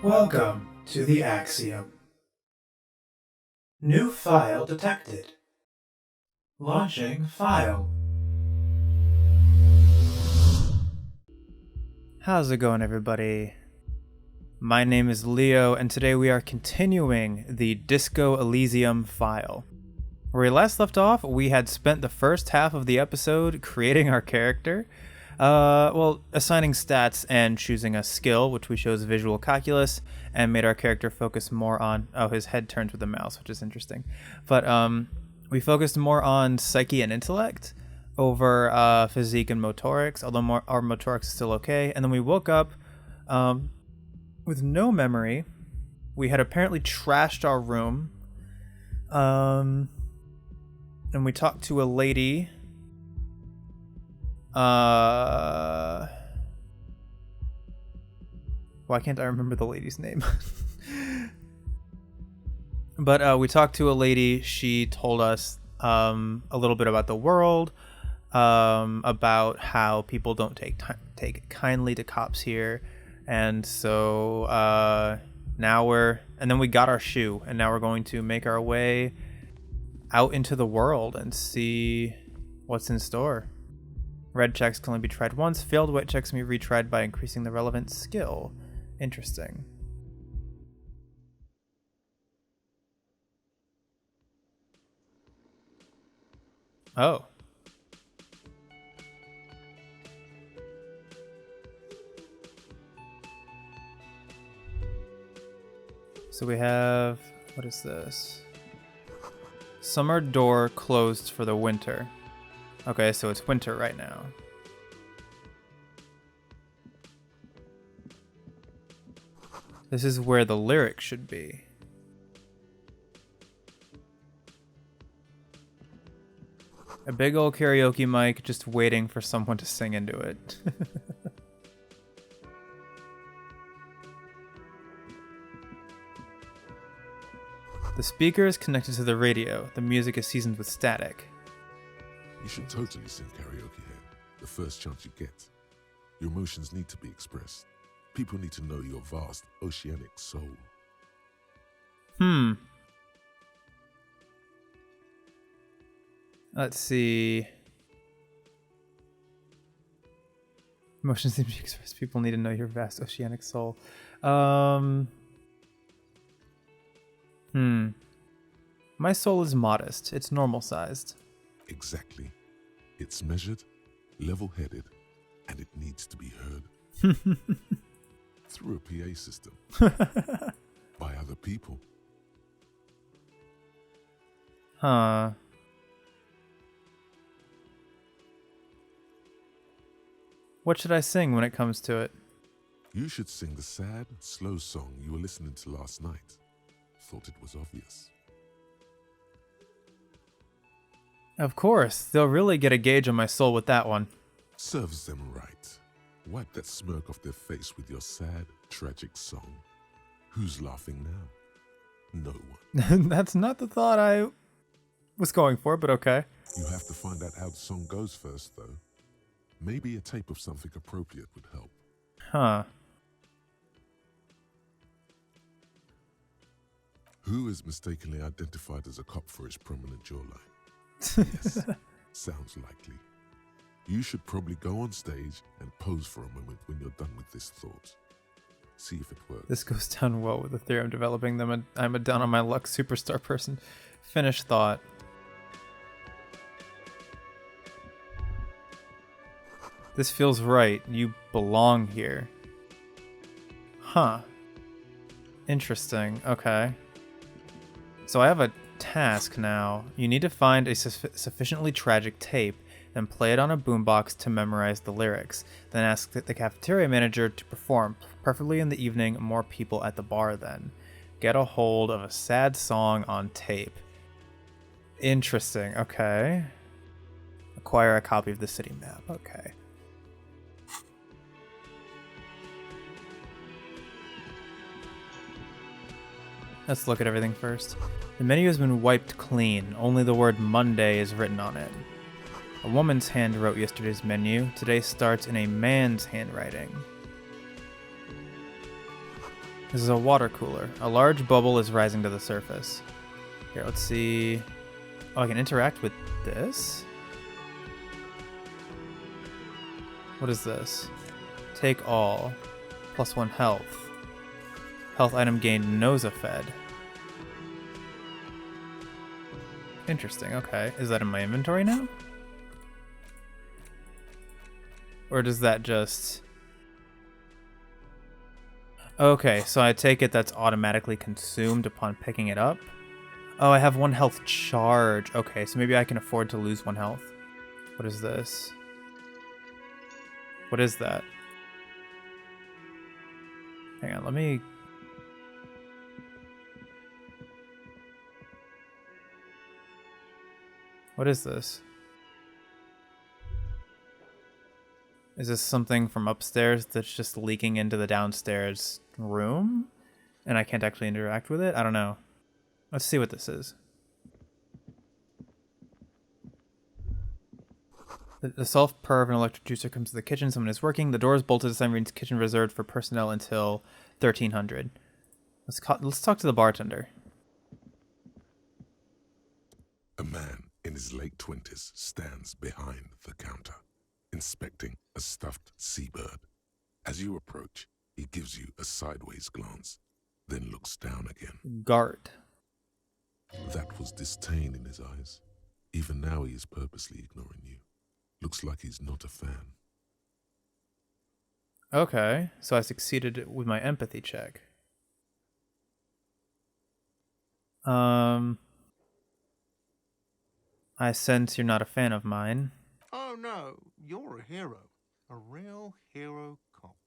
Welcome to the Axiom. New file detected. Launching file. How's it going, everybody? My name is Leo, and today we are continuing the Disco Elysium file. Where we last left off, we had spent the first half of the episode creating our character. Assigning stats and choosing a skill, which we chose visual calculus, and made our character focus more on, his head turns with the mouse, which is interesting. But we focused more on psyche and intellect over physique and motorics, although our motorics is still okay. And then we woke up with no memory. We had apparently trashed our room. And we talked to a lady. Why can't I remember the lady's name? But we talked to a lady. She told us a little bit about the world, about how people don't take kindly to cops here, and so then we got our shoe, and now we're going to make our way out into the world and see what's in store. Red checks can only be tried once. Failed white checks can be retried by increasing the relevant skill. Interesting. Oh. So we have... what is this? Summer door closed for the winter. Okay, so it's winter right now. This is where the lyric should be. A big old karaoke mic just waiting for someone to sing into it. The speaker is connected to the radio. The music is seasoned with static. You should totally sing karaoke here, the first chance you get. Your emotions need to be expressed. People need to know your vast, oceanic soul. Let's see. Emotions need to be expressed. People need to know your vast, oceanic soul. My soul is modest. It's normal-sized. Exactly. It's measured, level-headed, and it needs to be heard. Through a PA system. By other people. Huh. What should I sing when it comes to it? You should sing the sad, slow song you were listening to last night. Thought it was obvious. Of course. They'll really get a gauge on my soul with that one. Serves them right. Wipe that smirk off their face with your sad, tragic song. Who's laughing now? No one. That's not the thought I was going for, but okay. You have to find out how the song goes first, though. Maybe a tape of something appropriate would help. Huh. Who is mistakenly identified as a cop for his prominent jawline? Yes, sounds likely. You should probably go on stage and pose for a moment when you're done with this thought. See if it works. This goes down well with the theory I'm developing. I'm a down on my luck superstar person. Finish thought. This feels right. You belong here. Huh. Interesting. Okay. So I have a task now. You need to find a sufficiently tragic tape, then play it on a boombox to memorize the lyrics. Then ask the cafeteria manager to perform, preferably in the evening, more people at the bar then. Get a hold of a sad song on tape. Interesting. Okay. Acquire a copy of the city map. Okay. Let's look at everything first. The menu has been wiped clean. Only the word Monday is written on it. A woman's hand wrote yesterday's menu. Today starts in a man's handwriting. This is a water cooler. A large bubble is rising to the surface. Here, let's see. Oh, I can interact with this? What is this? Take all. +1 health. Health item gained Noza fed. Interesting, okay. Is that in my inventory now? Or does that just... Okay, so I take it that's automatically consumed upon picking it up. Oh, I have 1 health charge. Okay, so maybe I can afford to lose 1 health. What is this? What is that? Hang on, let me... What is this? Is this something from upstairs that's just leaking into the downstairs room? And I can't actually interact with it? I don't know. Let's see what this is. The self-purr of an electric juicer comes to the kitchen. Someone is working. The door is bolted. The sign reads kitchen reserved for personnel until 1300. Let's talk to the bartender. A man in his late 20s stands behind the counter, inspecting a stuffed seabird. As you approach, he gives you a sideways glance, then looks down again. Guard. That was disdain in his eyes. Even now he is purposely ignoring you. Looks like he's not a fan. Okay, so I succeeded with my empathy check. I sense you're not a fan of mine. Oh no, you're a hero. A real hero cop.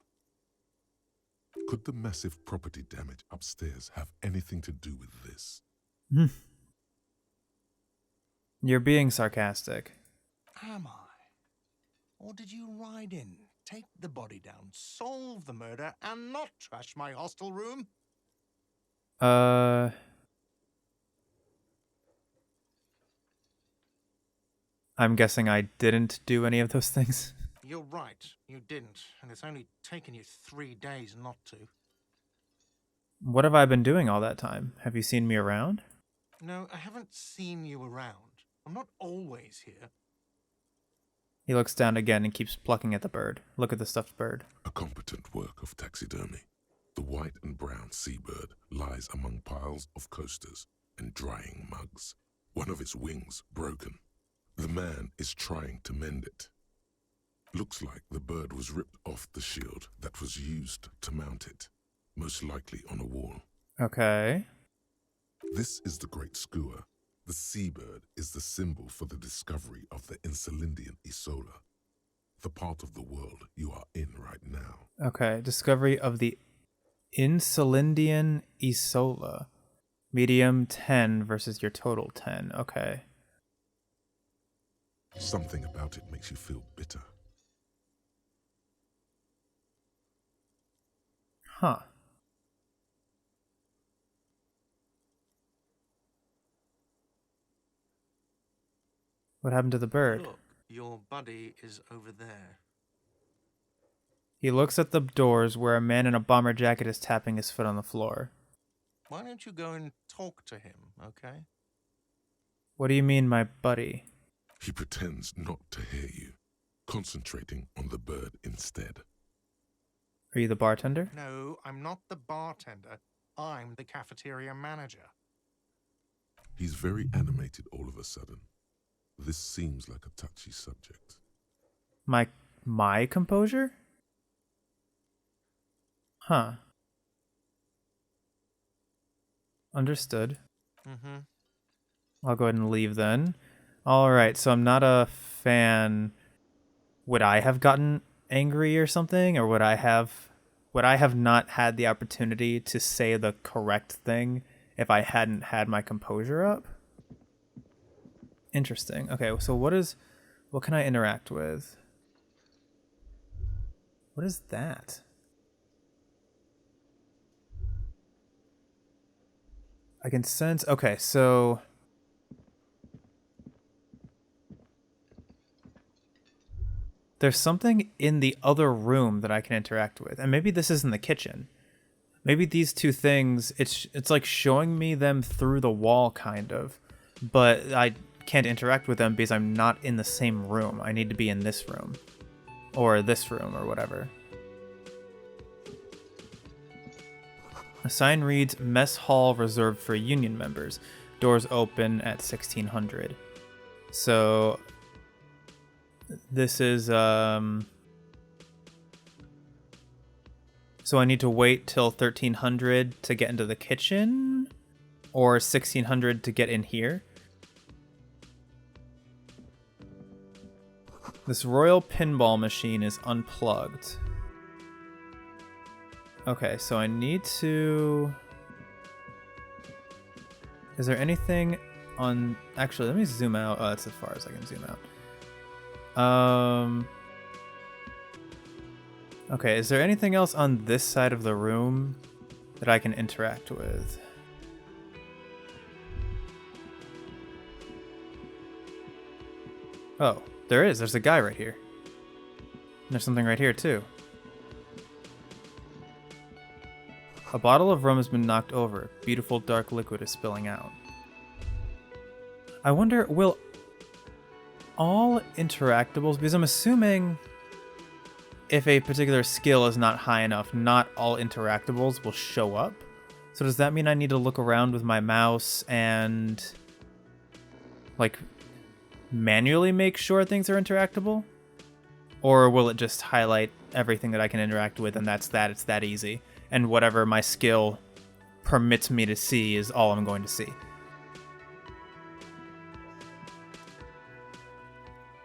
Could the massive property damage upstairs have anything to do with this? You're being sarcastic. Am I? Or did you ride in, take the body down, solve the murder, and not trash my hostel room? I'm guessing I didn't do any of those things. You're right, you didn't, and it's only taken you 3 days not to. What have I been doing all that time? Have you seen me around? No, I haven't seen you around. I'm not always here. He looks down again and keeps plucking at the bird. Look at the stuffed bird. A competent work of taxidermy. The white and brown seabird lies among piles of coasters and drying mugs. One of its wings broken. The man is trying to mend it. Looks like the bird was ripped off the shield that was used to mount it, most likely on a wall. Okay. This is the Great Skua. The seabird is the symbol for the discovery of the Insulindian Isola, the part of the world you are in right now. Okay, discovery of the Insulindian Isola. Medium 10 versus your total 10. Okay. Something about it makes you feel bitter. Huh. What happened to the bird? Look, your buddy is over there. He looks at the doors where a man in a bomber jacket is tapping his foot on the floor. Why don't you go and talk to him, okay? What do you mean, my buddy? He pretends not to hear you, concentrating on the bird instead. Are you the bartender? No, I'm not the bartender. I'm the cafeteria manager. He's very animated all of a sudden. This seems like a touchy subject. My composure? Huh. Understood. Mm-hmm. I'll go ahead and leave then. Alright, so I'm not a fan. Would I have gotten angry or something? Or would I have not had the opportunity to say the correct thing if I hadn't had my composure up? Interesting. Okay, so what can I interact with? What is that? I can sense... Okay, so... There's something in the other room that I can interact with. And maybe this isn't the kitchen. Maybe these two things, it's like showing me them through the wall, kind of. But I can't interact with them because I'm not in the same room. I need to be in this room. Or this room, or whatever. A sign reads, Mess Hall reserved for Union members. Doors open at 1600. So this is so I need to wait till 1300 to get into the kitchen, or 1600 to get in here. This royal pinball machine is unplugged. Okay, so I need to... Is there anything on... Actually, let me zoom out. Oh, that's as far as I can zoom out. Okay, is there anything else on this side of the room that I can interact with? Oh, there is. There's a guy right here. And there's something right here, too. A bottle of rum has been knocked over. Beautiful dark liquid is spilling out. I wonder, will all interactables, because I'm assuming if a particular skill is not high enough, not all interactables will show up. So does that mean I need to look around with my mouse and like manually make sure things are interactable? Or will it just highlight everything that I can interact with and that's that, it's that easy? And whatever my skill permits me to see is all I'm going to see.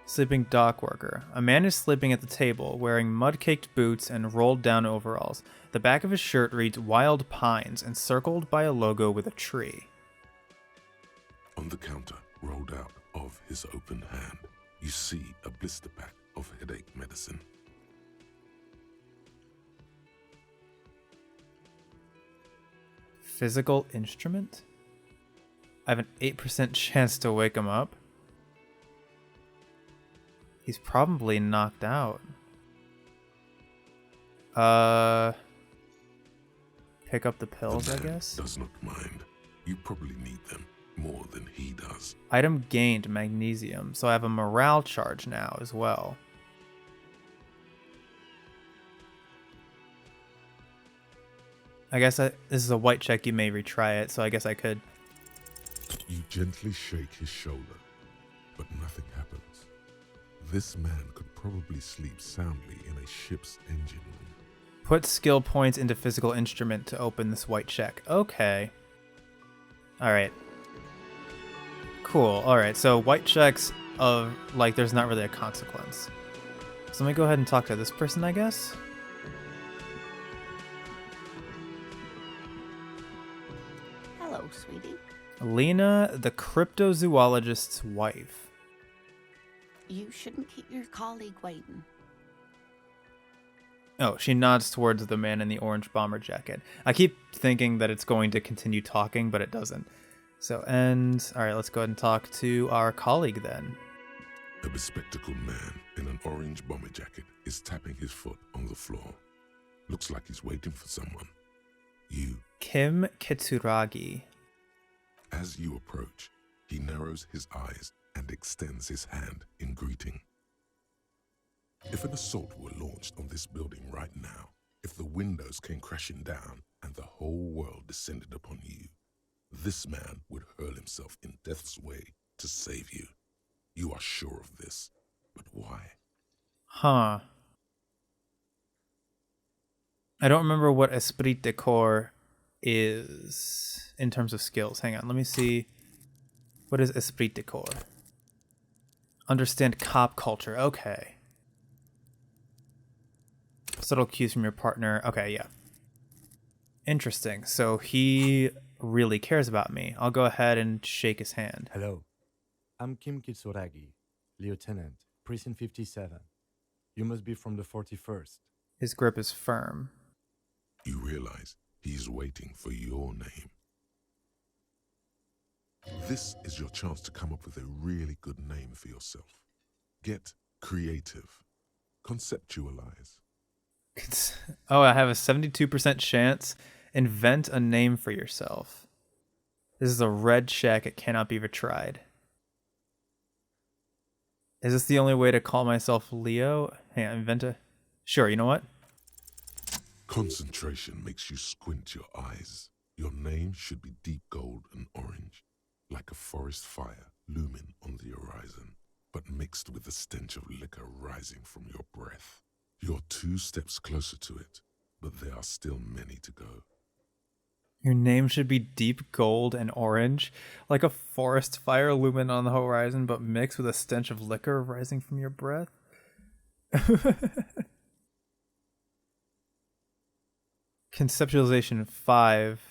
Sleeping dock worker. A man is sleeping at the table, wearing mud-caked boots and rolled-down overalls. The back of his shirt reads Wild Pines, encircled by a logo with a tree. On the counter, rolled out of his open hand, you see a blister pack of headache medicine. Physical instrument? I have an 8% chance to wake him up. He's probably knocked out. Pick up the pills, I guess? Does not mind. You probably need them more than he does. Item gained, magnesium. So I have a morale charge now as well. I guess this is a white check. You may retry it, so I guess I could. You gently shake his shoulder, but nothing happens. This man could probably sleep soundly in a ship's engine room. Put skill points into physical instrument to open this white check. Okay. Alright. Cool. Alright, so white checks of, like, there's not really a consequence. So let me go ahead and talk to this person, I guess. Hello, sweetie. Lena, the cryptozoologist's wife. You shouldn't keep your colleague waiting. Oh, she nods towards the man in the orange bomber jacket. I keep thinking that it's going to continue talking, but it doesn't. So, alright, let's go ahead and talk to our colleague then. A bespectacled man in an orange bomber jacket is tapping his foot on the floor. Looks like he's waiting for someone. You. Kim Kitsuragi. As you approach, he narrows his eyes and extends his hand in greeting. If an assault were launched on this building right now, if the windows came crashing down and the whole world descended upon you, this man would hurl himself in death's way to save you. You are sure of this, but why? Huh. I don't remember what Esprit de Corps is in terms of skills. Hang on, let me see. What is Esprit de Corps? Understand cop culture. Okay. Subtle cues from your partner. Okay, yeah. Interesting. So he really cares about me. I'll go ahead and shake his hand. Hello. I'm Kim Kitsuragi, Lieutenant, Precinct 57. You must be from the 41st. His grip is firm. You realize he's waiting for your name. This is your chance to come up with a really good name for yourself. Get creative. Conceptualize. Oh, I have a 72% chance Invent a name for yourself. This is a red check. It cannot be retried. Is this the only way to call myself Leo? Hang on, invent a... Sure, you know what? Concentration makes you squint your eyes. Your name should be deep gold and orange, like a forest fire looming on the horizon, but mixed with the stench of liquor rising from your breath. You're 2 steps closer to it, but there are still many to go. Your name should be deep gold and orange, like a forest fire looming on the horizon, but mixed with a stench of liquor rising from your breath. Conceptualization 5.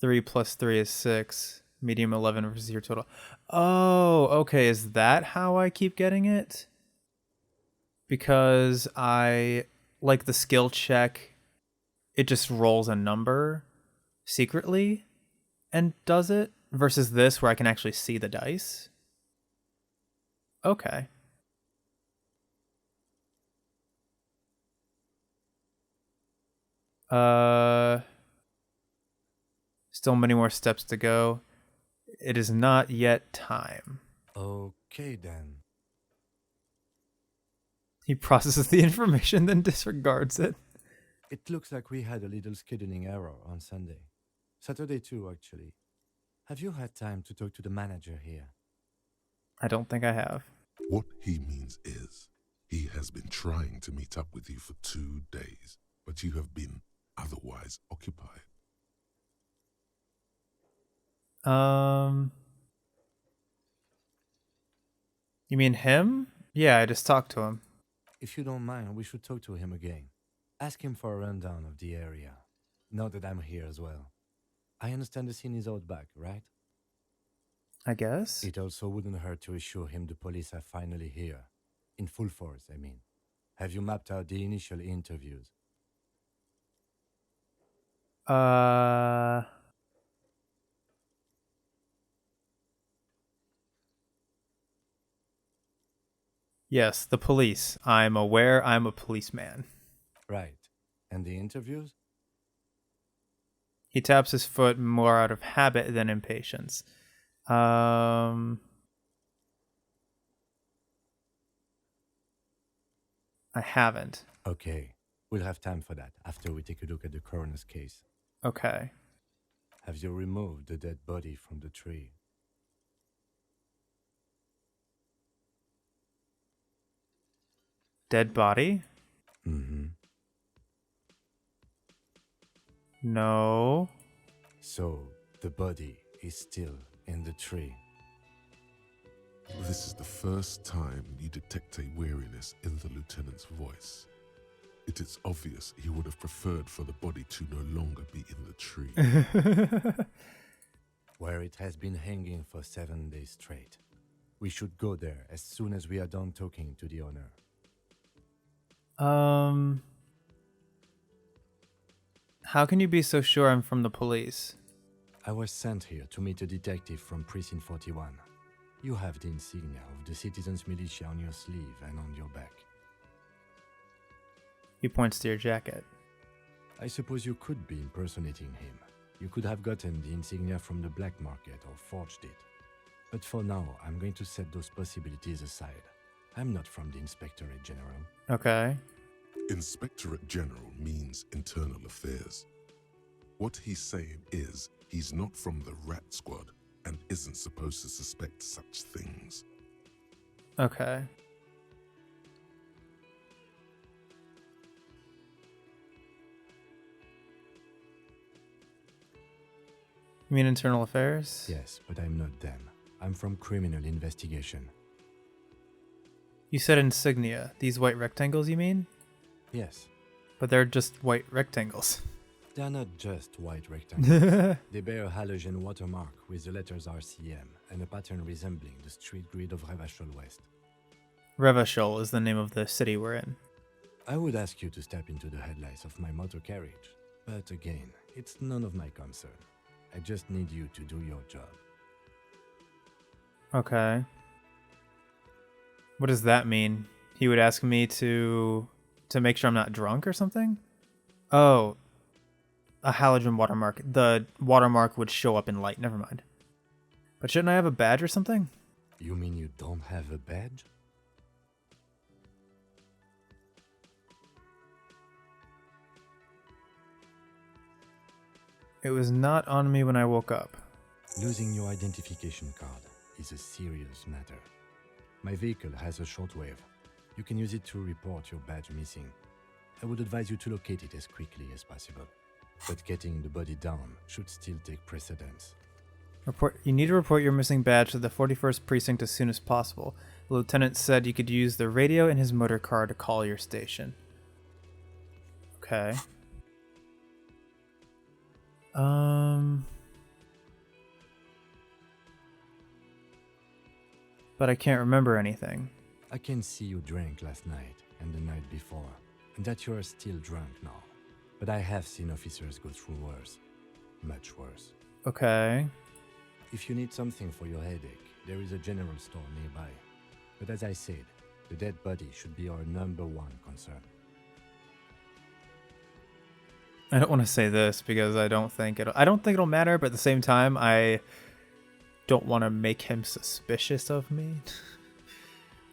3 plus 3 is 6. Medium 11 versus your total. Oh, okay. Is that how I keep getting it? Because I like the skill check. It just rolls a number secretly and does it versus this where I can actually see the dice. Okay. Still many more steps to go. It is not yet time. Okay, then. He processes the information, then disregards it. It looks like we had a little scheduling error on Sunday. Saturday too, actually. Have you had time to talk to the manager here? I don't think I have. What he means is, he has been trying to meet up with you for 2 days, but you have been otherwise occupied. You mean him? Yeah, I just talked to him. If you don't mind, we should talk to him again. Ask him for a rundown of the area. Now that I'm here as well. I understand the scene is out back, right? I guess. It also wouldn't hurt to assure him the police are finally here. In full force, I mean. Have you mapped out the initial interviews? Yes, the police. I'm aware I'm a policeman. Right. And the interviews? He taps his foot more out of habit than impatience. I haven't. Okay. We'll have time for that after we take a look at the coroner's case. Okay. Have you removed the dead body from the tree? Dead body? Mm-hmm. No. So, the body is still in the tree. This is the first time you detect a weariness in the lieutenant's voice. It is obvious he would have preferred for the body to no longer be in the tree. Where it has been hanging for 7 days straight. We should go there as soon as we are done talking to the owner. How can you be so sure I'm from the police? I was sent here to meet a detective from Precinct 41. You have the insignia of the Citizens Militia on your sleeve and on your back. He points to your jacket. I suppose you could be impersonating him. You could have gotten the insignia from the black market or forged it. But for now, I'm going to set those possibilities aside. I'm not from the Inspectorate General. Okay. Inspectorate General means internal affairs. What he's saying is he's not from the rat squad and isn't supposed to suspect such things. Okay. You mean internal affairs? Yes, but I'm not them. I'm from criminal investigation. You said insignia. These white rectangles, you mean? Yes. But they're just white rectangles. They are not just white rectangles. They bear a halogen watermark with the letters RCM and a pattern resembling the street grid of Revachol West. Revachol is the name of the city we're in. I would ask you to step into the headlights of my motor carriage, but again, it's none of my concern. I just need you to do your job. Okay. What does that mean? He would ask me to To make sure I'm not drunk or something? Oh, a halogen watermark. The watermark would show up in light. Never mind. But shouldn't I have a badge or something? You mean you don't have a badge? It was not on me when I woke up. Losing your identification card is a serious matter. My vehicle has a shortwave. You can use it to report your badge missing. I would advise you to locate it as quickly as possible. But getting the body down should still take precedence. You need to report your missing badge to the 41st precinct as soon as possible. The lieutenant said you could use the radio in his motor car to call your station. Okay. But I can't remember anything. I can see you drank last night and the night before, and that you are still drunk now. But I have seen officers go through worse. Much worse. Okay. If you need something for your headache, there is a general store nearby. But as I said, the dead body should be our #1 concern. I don't want to say this because I don't think it'll matter, but at the same time, I don't want to make him suspicious of me.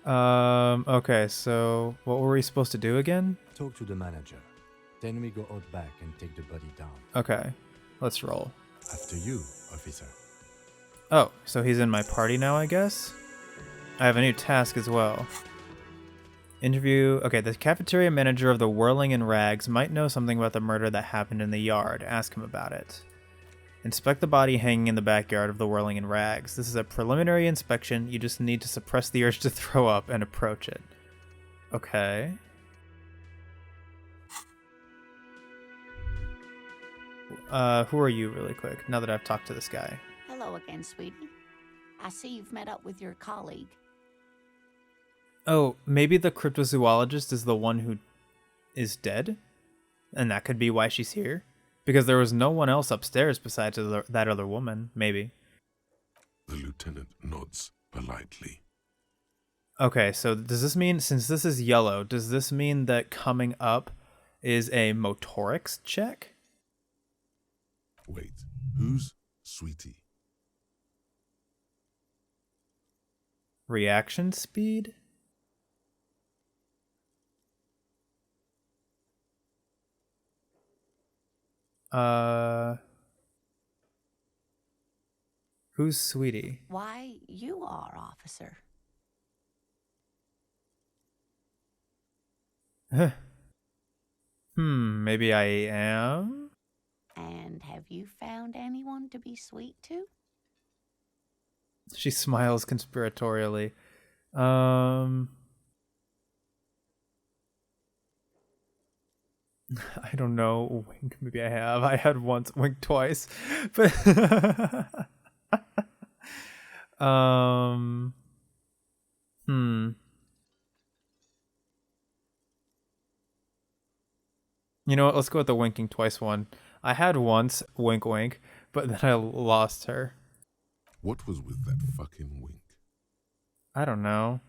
Okay, so what were we supposed to do again? Talk to the manager. Then we go out back and take the body down. Okay, let's roll. After you, officer. Oh, so he's in my party now, I guess? I have a new task as well. Interview. Okay, the cafeteria manager of the Whirling in Rags might know something about the murder that happened in the yard. Ask him about it. Inspect the body hanging in the backyard of the Whirling in Rags. This is a preliminary inspection. You just need to suppress the urge to throw up and approach it. Okay. Who are you really quick, now that I've talked to this guy? Hello again, sweetie. I see you've met up with your colleague. Oh, maybe the cryptozoologist is the one who is dead? And that could be why she's here? Because there was no one else upstairs besides that other woman, maybe. The lieutenant nods politely. Okay, so does this mean, since this is yellow, does this mean that coming up is a motorics check? Wait, who's Sweetie? Reaction speed? Who's Sweetie? Why, you are, officer. Maybe I am? And have you found anyone to be sweet to? She smiles conspiratorially. I don't know. Wink, maybe I have. I had once, wink twice. But You know what? Let's go with the winking twice one. I had once, wink wink, but then I lost her. What was with that fucking wink? I don't know.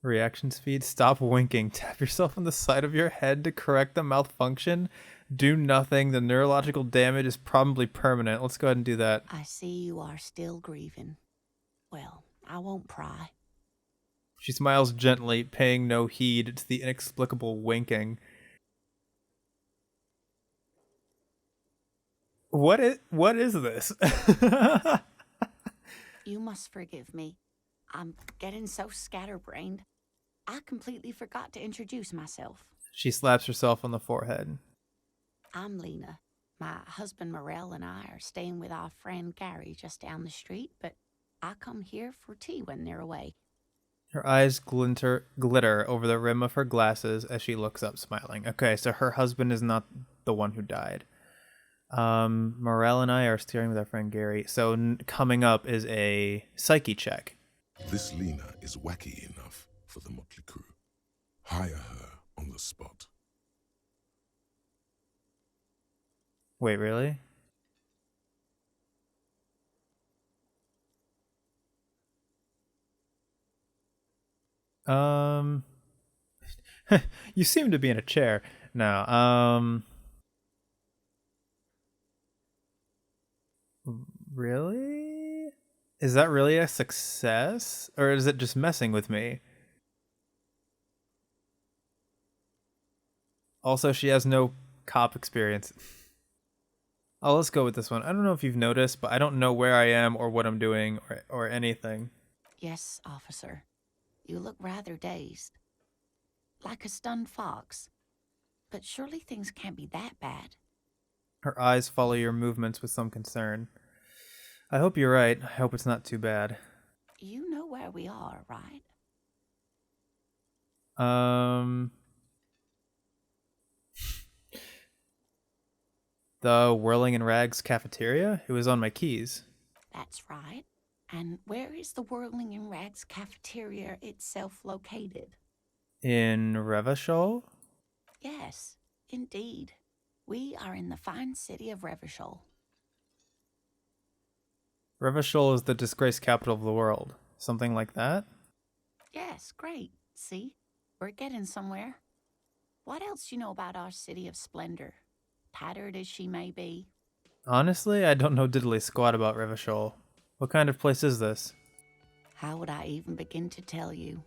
Reaction speed. Stop winking. Tap yourself on the side of your head to correct the malfunction. Do nothing. The neurological damage is probably permanent. Let's go ahead and do that. I see you are still grieving. Well, I won't pry. She smiles gently, paying no heed to the inexplicable winking. What is this? You must forgive me. I'm getting so scatterbrained. I completely forgot to introduce myself. She slaps herself on the forehead. I'm Lena. My husband Morel and I are staying with our friend Gary just down the street, but I come here for tea when they're away. Her eyes glitter over the rim of her glasses as she looks up, smiling. Okay, so her husband is not the one who died. Morel and I are steering with our friend Gary. So coming up is a psyche check. This Lena is wacky enough for the motley crew. Hire her on the spot. Wait, really? Um, you seem to be in a chair. No, really? Is that really a success? Or is it just messing with me? Also, she has no cop experience. Oh, let's go with this one. I don't know if you've noticed, but I don't know where I am or what I'm doing or anything. Yes, officer. You look rather dazed. Like a stunned fox. But surely things can't be that bad. Her eyes follow your movements with some concern. I hope you're right. I hope it's not too bad. You know where we are, right? The Whirling and Rags cafeteria? It was on my keys. That's right. And where is the Whirling and Rags cafeteria itself located? In Revachol? Yes, indeed. We are in the fine city of Revachol. Revachol is the disgraced capital of the world. Something like that? Yes, great. See? We're getting somewhere. What else do you know about our city of splendor? Tattered as she may be. Honestly, I don't know diddly squat about Revachol. What kind of place is this? How would I even begin to tell you?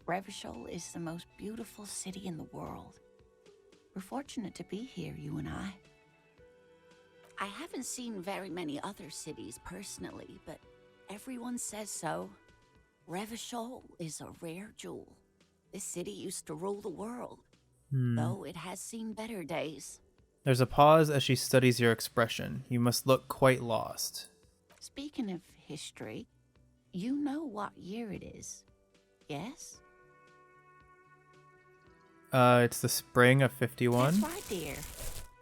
Revachol is the most beautiful city in the world. We're fortunate to be here, you and I. I haven't seen very many other cities personally, but everyone says so. Revachol is a rare jewel. This city used to rule the world, though it has seen better days. There's a pause as she studies your expression. You must look quite lost. Speaking of history, you know what year it is, yes? It's the spring of 51. That's right, dear.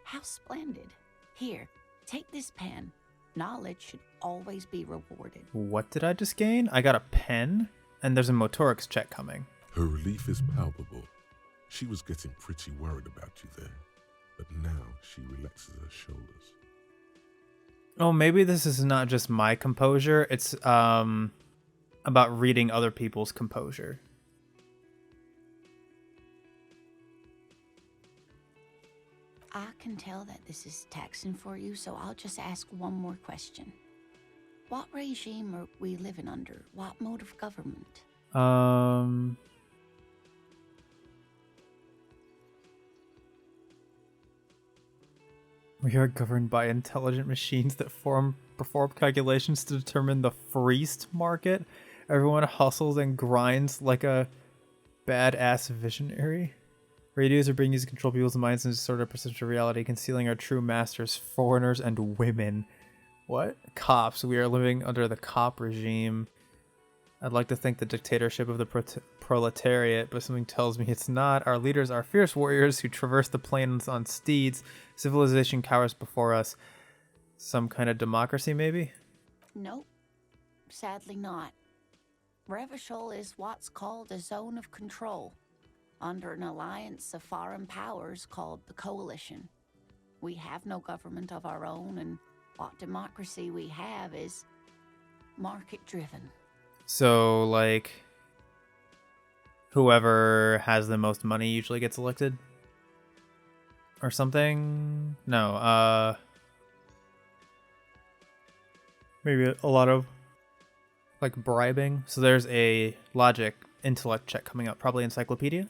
How splendid. Here, take this pen. Knowledge should always be rewarded. What did I just gain? I got a pen? And there's a motorics check coming. Her relief is palpable. She was getting pretty worried about you there, but now she relaxes her shoulders. Oh, maybe this is not just my composure. It's about reading other people's composure. I can tell that this is taxing for you, so I'll just ask one more question. What regime are we living under? What mode of government? We are governed by intelligent machines that perform calculations to determine the freest market. Everyone hustles and grinds like a badass visionary. Radios are being used to control people's minds and distort our perception of reality, concealing our true masters, foreigners, and women. What? Cops. We are living under the cop regime. I'd like to think the dictatorship of the proletariat, but something tells me it's not. Our leaders are fierce warriors who traverse the plains on steeds. Civilization cowers before us. Some kind of democracy, maybe? Nope. Sadly not. Revachol is what's called a zone of control, under an alliance of foreign powers called the Coalition. We have no government of our own, and what democracy we have is market-driven. So, like, whoever has the most money usually gets elected? Or something? No, maybe a lot of, like, bribing. So there's a logic, intellect check coming up. Probably encyclopedia?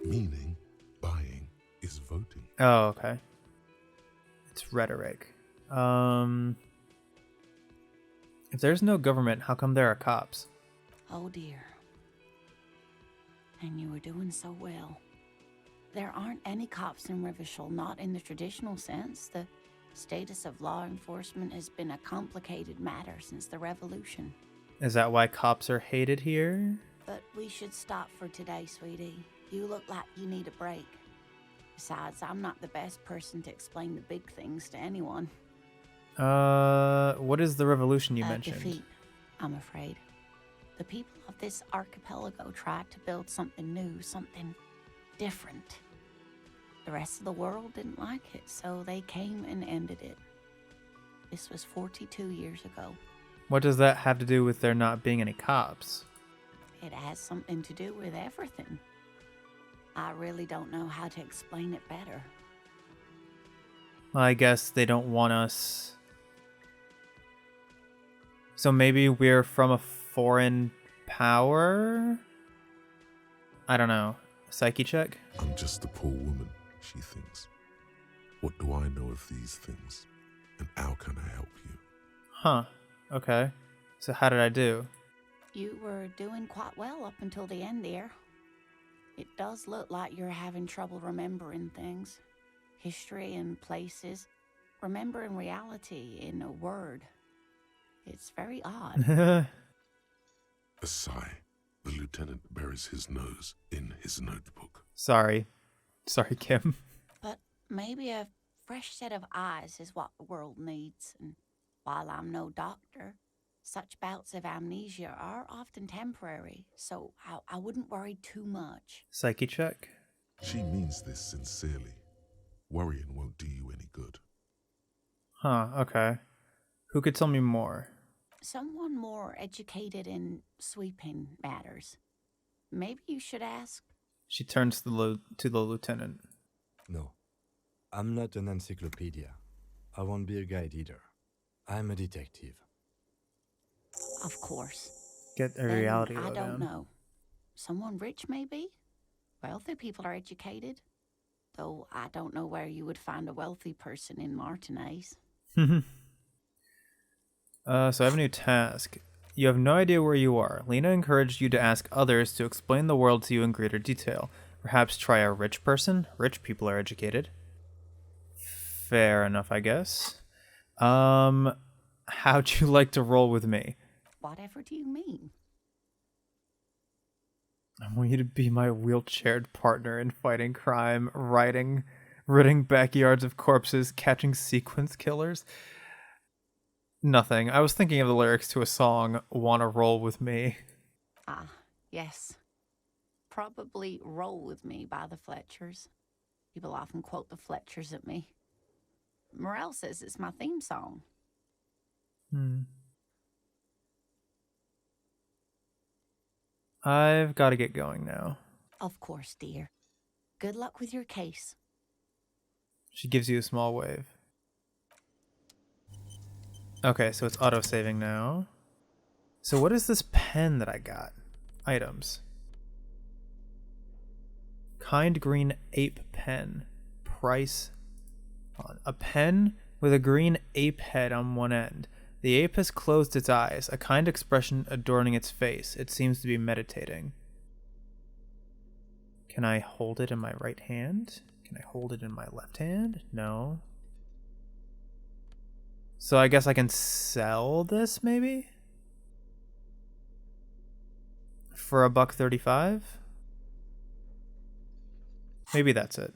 Meaning, buying is voting. Oh, okay. It's rhetoric. If there's no government, how come there are cops? Oh dear. And you were doing so well. There aren't any cops in Revachol, not in the traditional sense. The status of law enforcement has been a complicated matter since the revolution. Is that why cops are hated here? But we should stop for today, sweetie. You look like you need a break. Besides, I'm not the best person to explain the big things to anyone. What is the revolution you A mentioned? defeat, I'm afraid. The people of this archipelago tried to build something new, something different. The rest of the world didn't like it, so they came and ended it. This was 42 years ago. What does that have to do with there not being any cops? It has something to do with everything. I really don't know how to explain it better. I guess they don't want us. So maybe we're from a foreign power? I don't know. Psyche check? I'm just a poor woman, she thinks. What do I know of these things? And how can I help you? Huh. Okay. So how did I do? You were doing quite well up until the end there. It does look like you're having trouble remembering things. History and places. Remembering reality in a word. It's very odd. A sigh. The lieutenant buries his nose in his notebook. Sorry. Sorry, Kim. But maybe a fresh set of eyes is what the world needs. And while I'm no doctor, such bouts of amnesia are often temporary, so I wouldn't worry too much. Psyche check? She means this sincerely. Worrying won't do you any good. Huh, okay. Who could tell me more? Someone more educated in sweeping matters. Maybe you should ask. She turns to the lieutenant. No, I'm not an encyclopedia. I won't be a guide either. I'm a detective. Of course. Get a Then reality I lowdown. don't know. Someone rich, maybe? Wealthy people are educated. Though I don't know where you would find a wealthy person in Martinez. So I have a new task. You have no idea where you are. Lena encouraged you to ask others to explain the world to you in greater detail. Perhaps try a rich person? Rich people are educated. Fair enough, I guess. How'd you like to roll with me? Whatever do you mean? I want you to be my wheelchaired partner in fighting crime, ridding backyards of corpses, catching sequence killers. Nothing. I was thinking of the lyrics to a song, Wanna Roll With Me. Ah, yes. Probably Roll With Me by the Fletchers. People often quote the Fletchers at me. Morel says it's my theme song. I've got to get going now. Of course, dear. Good luck with your case. She gives you a small wave. Okay, so it's auto-saving now. So what is this pen that I got? Items. Kind green ape pen. Price. A pen with a green ape head on one end. The ape has closed its eyes, a kind expression adorning its face. It seems to be meditating. Can I hold it in my right hand? Can I hold it in my left hand? No. So I guess I can sell this, maybe? For $1.35? Maybe that's it.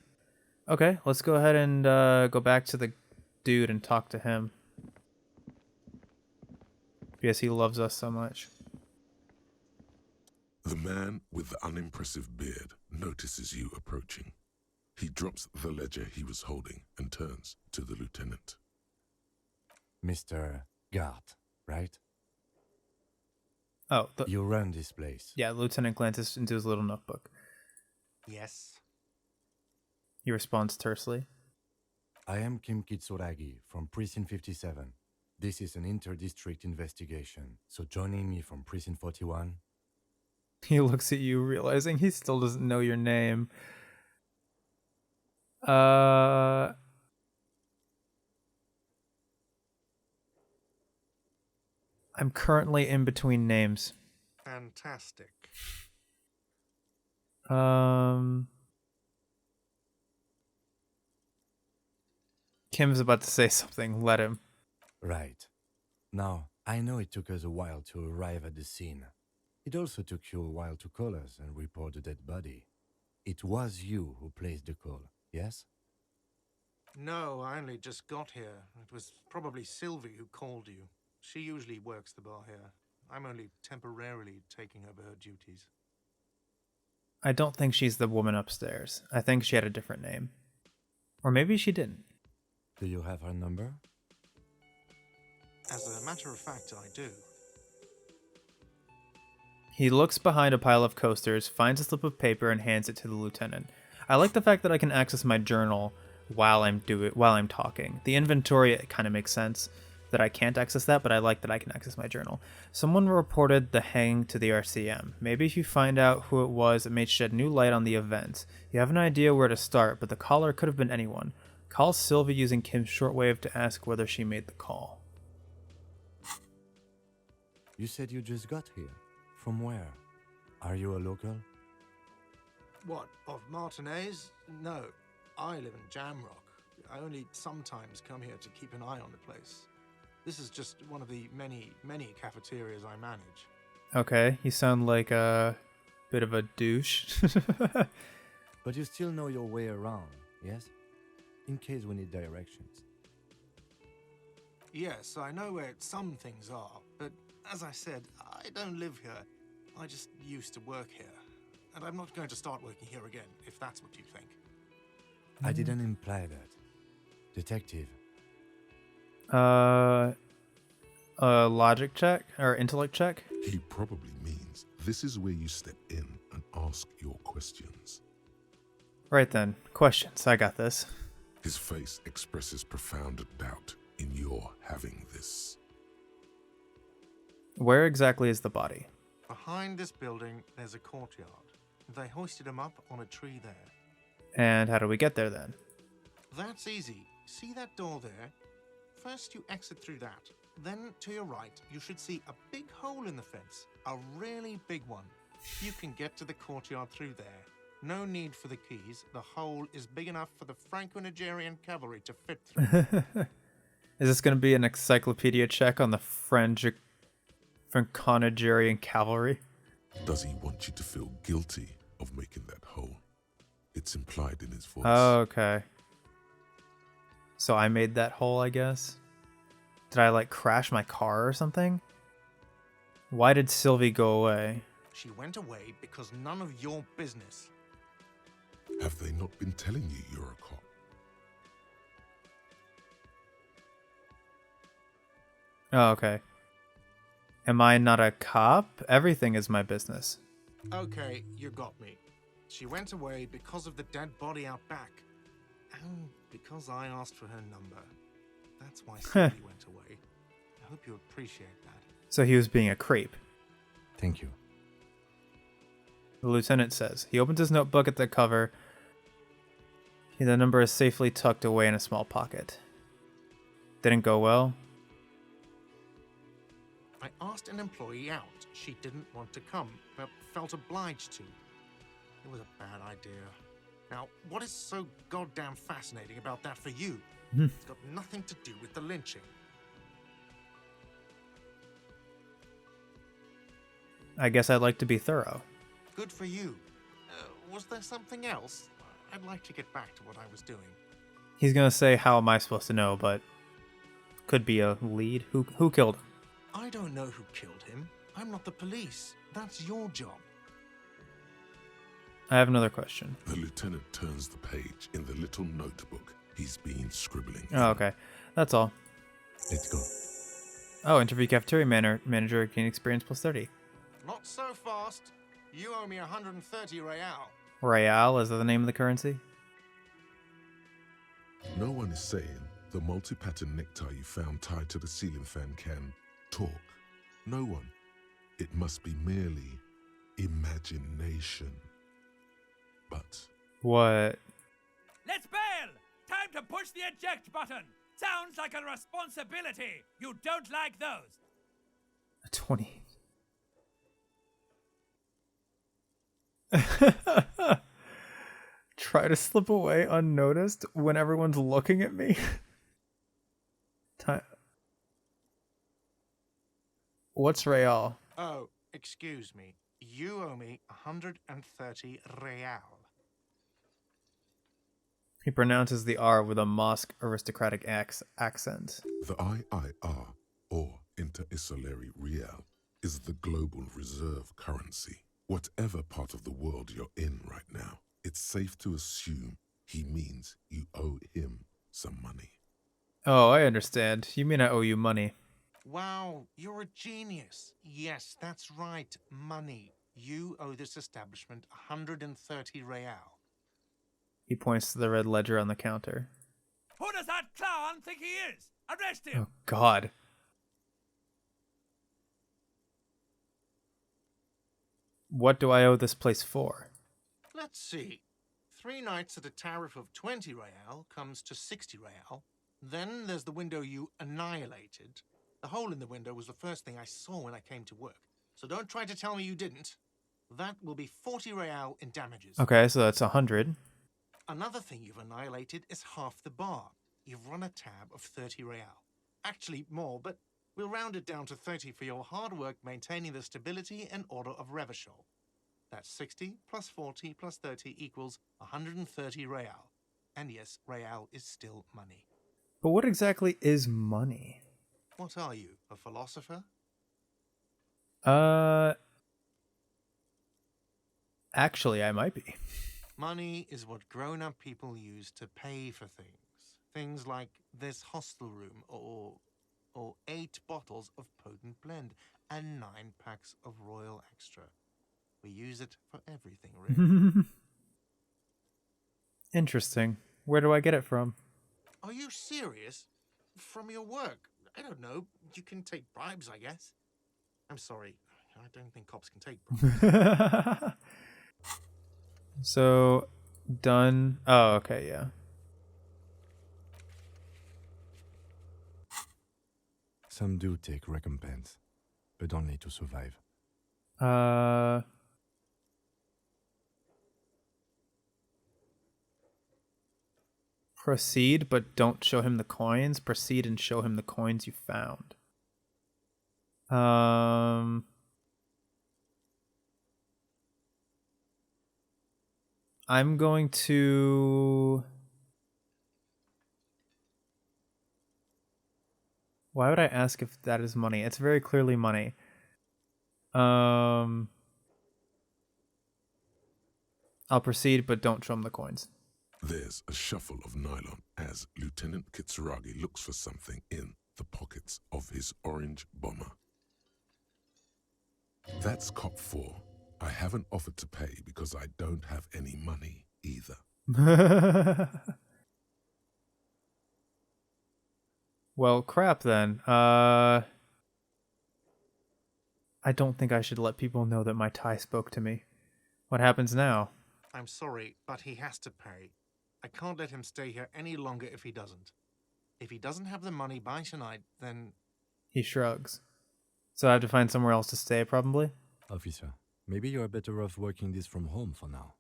Okay, let's go ahead and go back to the dude and talk to him. Because he loves us so much. The man with the unimpressive beard notices you approaching. He drops the ledger he was holding and turns to the lieutenant. Mr. Gart, right? Oh, You run this place. yeah, the lieutenant glances into his little notebook. Yes. He responds tersely. I am Kim Kitsuragi from Precinct 57. This is an inter-district investigation, so joining me from Precinct 41... He looks at you, realizing he still doesn't know your name. I'm currently in between names. Fantastic. Kim's about to say something. Let him. Right. Now, I know it took us a while to arrive at the scene. It also took you a while to call us and report the dead body. It was you who placed the call, yes? No, I only just got here. It was probably Sylvie who called you. She usually works the bar here. I'm only temporarily taking over her duties. I don't think she's the woman upstairs. I think she had a different name. Or maybe she didn't. Do you have her number? As a matter of fact, I do. He looks behind a pile of coasters, finds a slip of paper, and hands it to the lieutenant. I like the fact that I can access my journal while I'm talking. The inventory, it kind of makes sense that I can't access that, but I like that I can access my journal. Someone reported the hang to the RCM. Maybe if you find out who it was, it may shed new light on the event. You have an idea where to start, but the caller could have been anyone. Call Sylvie using Kim's shortwave to ask whether she made the call. You said you just got here. From where? Are you a local? What, of Martinez? No, I live in Jamrock. I only sometimes come here to keep an eye on the place. This is just one of the many, many cafeterias I manage. Okay, you sound like a bit of a douche. But you still know your way around, yes? In case we need directions. Yes, I know where some things are, but as I said, I don't live here. I just used to work here. And I'm not going to start working here again, if that's what you think. I didn't imply that. Detective. Logic check or intellect check? He probably means this is where you step in and ask your questions. Right then, questions. I got this. His face expresses profound doubt in your having this. Where exactly is the body? Behind this building, there's a courtyard. They hoisted him up on a tree there. And how do we get there then? That's easy. See that door there? First you exit through that. Then to your right, you should see a big hole in the fence. A really big one. You can get to the courtyard through there. No need for the keys. The hole is big enough for the Franco-Nigerian cavalry to fit through. Is this going to be an encyclopedia check on the Franco-Nigerian cavalry? Does he want you to feel guilty of making that hole? It's implied in his voice. Oh, okay. So I made that hole, I guess? Did I, crash my car or something? Why did Sylvie go away? She went away because none of your business. Have they not been telling you you're a cop? Oh, okay. Am I not a cop? Everything is my business. Okay, you got me. She went away because of the dead body out back. And because I asked for her number. That's why Sylvie went away. I hope you appreciate that. So he was being a creep. Thank you. The lieutenant says. He opens his notebook at the cover. The number is safely tucked away in a small pocket. Didn't go well? I asked an employee out. She didn't want to come, but felt obliged to. It was a bad idea. Now, what is so goddamn fascinating about that for you? It's got nothing to do with the lynching. I guess I'd like to be thorough. Good for you. Was there something else? I'd like to get back to what I was doing. He's gonna say, how am I supposed to know, but could be a lead. Who killed him? I don't know who killed him. I'm not the police. That's your job. I have another question. The lieutenant turns the page in the little notebook he's been scribbling. Oh, okay. That's all. Let's go. Oh, interview cafeteria manager, gain experience plus 30. Not so fast. You owe me 130 real. Real, is that the name of the currency? No one is saying the multi-pattern necktie you found tied to the ceiling fan can talk. No one. It must be merely imagination. But What? Let's bail! Time to push the eject button! Sounds like a responsibility! You don't like those! A 20. Try to slip away unnoticed when everyone's looking at me. Time. What's real? Oh, excuse me. You owe me 130 real. He pronounces the R with a Mosque aristocratic accent. the IIR, or Inter-Isolary Real, is the global reserve currency. Whatever part of the world you're in right now, it's safe to assume he means you owe him some money. Oh, I understand. You mean I owe you money. Wow, you're a genius. Yes, that's right, money. You owe this establishment 130 real. He points to the red ledger on the counter. Who does that clown think he is? Arrest him! Oh, God. What do I owe this place for? Let's see. 3 nights at a tariff of 20 real comes to 60 real. Then there's the window you annihilated. The hole in the window was the first thing I saw when I came to work. So don't try to tell me you didn't. That will be 40 real in damages. Okay, so that's 100. Another thing you've annihilated is half the bar. You've run a tab of 30 real. Actually, more, but we'll round it down to 30 for your hard work maintaining the stability and order of Revachol. That's 60 plus 40 plus 30 equals 130 real. And yes, real is still money. But what exactly is money? What are you, a philosopher? Actually, I might be. Money is what grown-up people use to pay for things. Things like this hostel room or 8 bottles of potent blend and 9 packs of Royal Extra. We use it for everything, really. Interesting. Where do I get it from? Are you serious? From your work? I don't know. You can take bribes, I guess. I'm sorry. I don't think cops can take bribes. So, done. Oh, okay, yeah. Some do take recompense, but only to survive. Proceed, but don't show him the coins. Proceed and show him the coins you found. I'm going to... Why would I ask if that is money? It's very clearly money. I'll proceed, but don't show him the coins. There's a shuffle of nylon as Lieutenant Kitsuragi looks for something in the pockets of his orange bomber. That's cop 4. I haven't offered to pay because I don't have any money either. Well, crap then. I don't think I should let people know that my Thai spoke to me. What happens now? I'm sorry, but he has to pay. I can't let him stay here any longer if he doesn't. If he doesn't have the money by tonight, then... He shrugs. So I have to find somewhere else to stay, probably? Officer, maybe you're better off working this from home for now.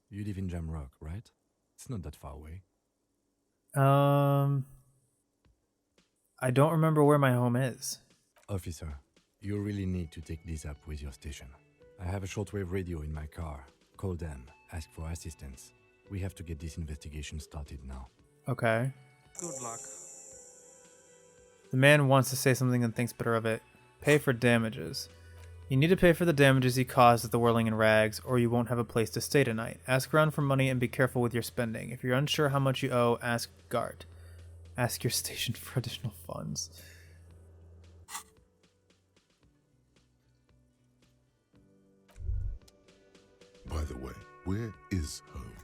You live in Jamrock, right? It's not that far away. I don't remember where my home is. Officer, you really need to take this up with your station. I have a shortwave radio in my car. Call them, ask for assistance. We have to get this investigation started now. Okay. Good luck. The man wants to say something and thinks better of it. Pay for damages. You need to pay for the damages he caused at the Whirling and Rags, or you won't have a place to stay tonight. Ask around for money and be careful with your spending. If you're unsure how much you owe, ask Gart. Ask your station for additional funds. By the way, where is home?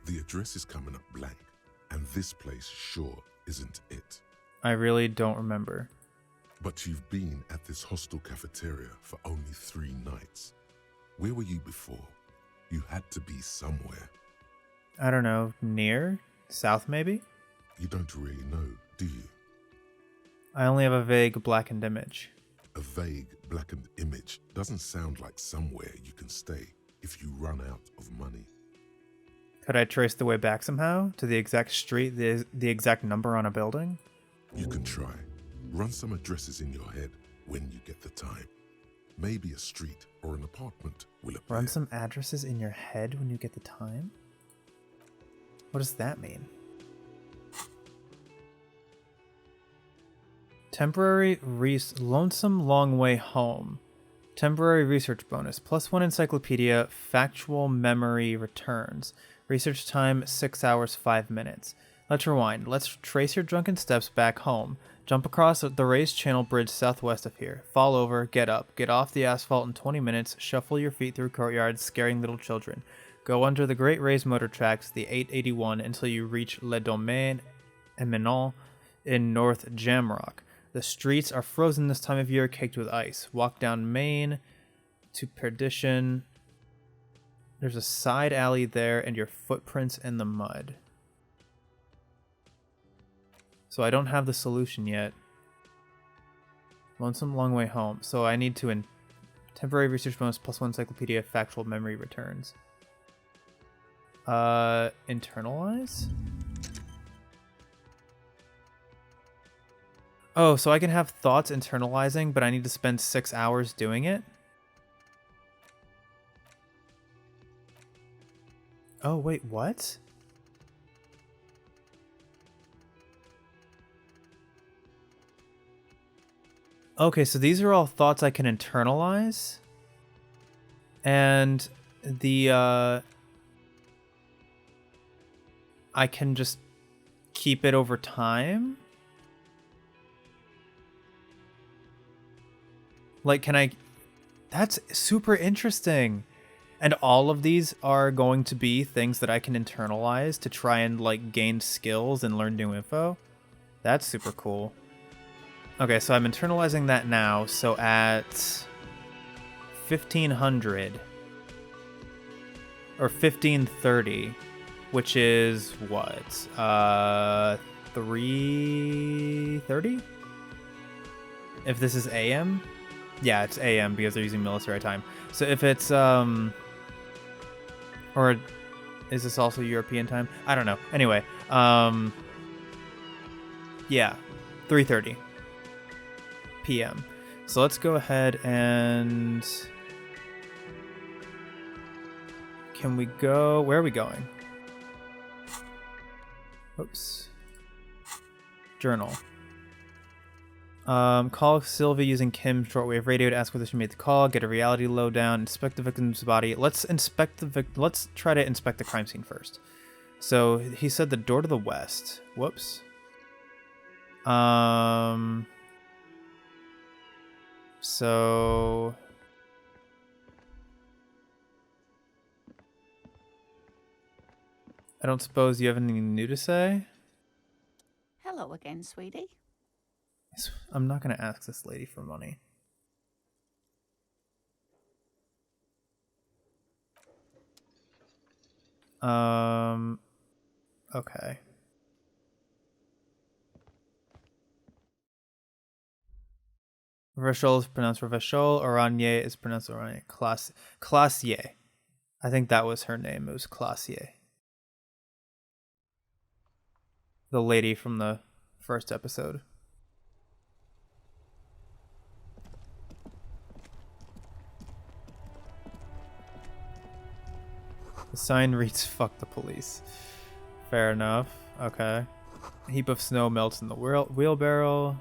The address is coming up blank, and this place sure isn't it. I really don't remember. But you've been at this hostel cafeteria for only 3 nights. Where were you before? You had to be somewhere. I don't know, near? South, maybe? You don't really know, do you? I only have a vague blackened image. A vague blackened image doesn't sound like somewhere you can stay if you run out of money. Could I trace the way back somehow? To the exact street, the exact number on a building? You can try. Run some addresses in your head when you get the time. Maybe a street or an apartment will appear. Run some addresses in your head when you get the time? What does that mean? Temporary lonesome long way home. Temporary research bonus. +1 encyclopedia. Factual memory returns. Research time 6 hours 5 minutes. Let's rewind. Let's trace your drunken steps back home. Jump across the raised channel bridge southwest of here. Fall over, get up, get off the asphalt in 20 minutes, shuffle your feet through courtyards, scaring little children. Go under the great raised motor tracks, the 881, until you reach Le Domaine Eminent in North Jamrock. The streets are frozen this time of year, caked with ice. Walk down Main to Perdition. There's a side alley there and your footprints in the mud. So I don't have the solution yet. Lonesome long way home. So I need to temporary research bonus +1 encyclopedia factual memory returns. Internalize? Oh, so I can have thoughts internalizing, but I need to spend 6 hours doing it? Oh, wait, what? Okay, so these are all thoughts I can internalize. And the, I can just keep it over time? Like, can I... That's super interesting. And all of these are going to be things that I can internalize to try and, like, gain skills and learn new info. That's super cool. Okay, so I'm internalizing that now. So at 1500 or 1530, which is what? 3:30? If this is AM? Yeah, it's AM because they're using military time. So if it's or is this also European time? I don't know. Anyway, yeah, 3:30 p.m. So let's go ahead and can we go? Where are we going? Oops. Journal. Call Sylvie using Kim's shortwave radio to ask whether she made the call. Get a reality lowdown. Inspect the victim's body. Let's inspect the Let's try to inspect the crime scene first. So he said the door to the west. Whoops. So I don't suppose you have anything new to say? Hello again, sweetie. I'm not going to ask this lady for money. Okay. Revachol is pronounced Revachol. Oranje is pronounced Oranje. Classier. I think that was her name. It was Classier. The lady from the first episode. The sign reads, fuck the police. Fair enough. Okay. A heap of snow melts in the wheelbarrow.